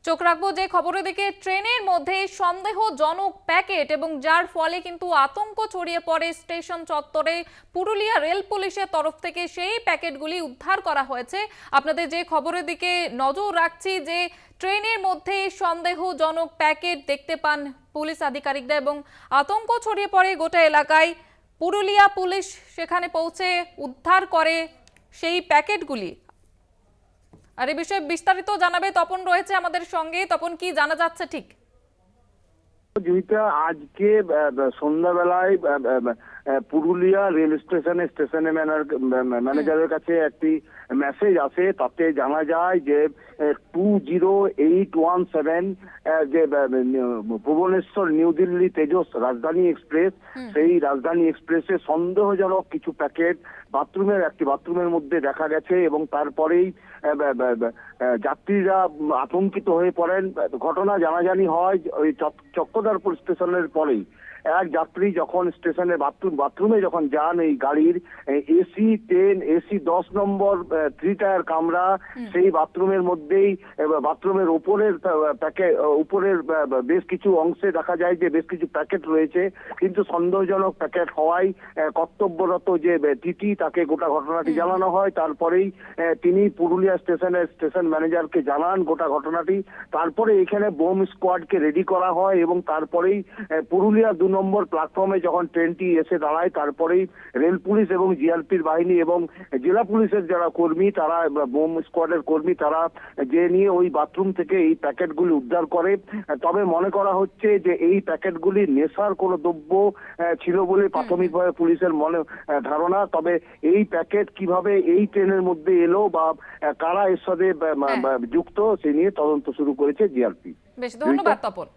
চোখ রাখবো যে খবরের দিকে। ট্রেনের মধ্যে সন্দেহজনক প্যাকেট এবং যার ফলে কিন্তু আতঙ্ক ছড়িয়ে পড়ে স্টেশন চত্বরে। পুরুলিয়া রেল পুলিশের তরফ থেকে সেই প্যাকেটগুলি উদ্ধার করা হয়েছে। আপনাদের যে খবরের দিকে নজর রাখছি যে ট্রেনের মধ্যে সন্দেহজনক প্যাকেট দেখতে পান পুলিশ আধিকারিকরা এবং আতঙ্ক ছড়িয়ে পড়ে গোটা এলাকায়। পুরুলিয়া পুলিশ সেখানে পৌঁছে উদ্ধার করে সেই প্যাকেটগুলি। আর এই বিষয়ে বিস্তারিত জানাবে তপন রয়েছে আমাদের সঙ্গে। তপন, কি জানা যাচ্ছে ঠিক? জুইতা, আজকে সন্ধ্যাবেলায় পুরুলিয়া রেল স্টেশনে ম্যানেজারের কাছে একটি মেসেজ আসে। তাতে জানা যায় যে 20817 যে ভুবনেশ্বর নিউ দিল্লি তেজস রাজধানী এক্সপ্রেস, সেই রাজধানী এক্সপ্রেসে সন্দেহজনক কিছু প্যাকেট একটি বাথরুমের মধ্যে দেখা গেছে এবং তারপরেই যাত্রীরা আতঙ্কিত হয়ে পড়েন। ঘটনা জানাজানি হয় ওই চক্রধরপুর স্টেশনের পরেই। এক যাত্রী যখন স্টেশনে বাথরুমে যখন যান, এই গাড়ির এসি 10 নম্বর 3 টায়ার কামরা, সেই বাথরুমের মধ্যেই বাথরুমের উপরের বেশ কিছু অংশে দেখা যায় যে বেশ কিছু প্যাকেট রয়েছে, কিন্তু সন্দেহজনক প্যাকেট হওয়ায় কর্তব্যরত যে টিটি তাকে গোটা ঘটনাটি জানানো হয়। তারপরেই তিনি পুরুলিয়া স্টেশন ম্যানেজারকে জানান গোটা ঘটনাটি। তারপরে এখানে বোম স্কোয়াডকে রেডি করা হয় এবং তারপরেই পুরুলিয়া 2 নম্বর প্ল্যাটফর্মে যখন ট্রেনটি এসে দাঁড়ায়, তারপরেই রেল পুলিশ এবং জিআরপির বাহিনী এবং জেলা পুলিশের যারা কর্মী, তারা বোম স্কোয়াডের কর্মী, তারা যে নিয়ে ওই বাথরুম থেকে এই প্যাকেটগুলি উদ্ধার করে। তবে মনে করা হচ্ছে যে এই প্যাকেটগুলি নেশার কোনো দ্রব্য ছিল বলে প্রাথমিকভাবে পুলিশের ধারণা। তবে এই প্যাকেট কিভাবে এই ট্রেনের মধ্যে এলো বা কারা এর সাথে যুক্ত, সে নিয়ে তদন্ত শুরু করেছে জিআরপি। বেশ, ধন্যবাদ তপন।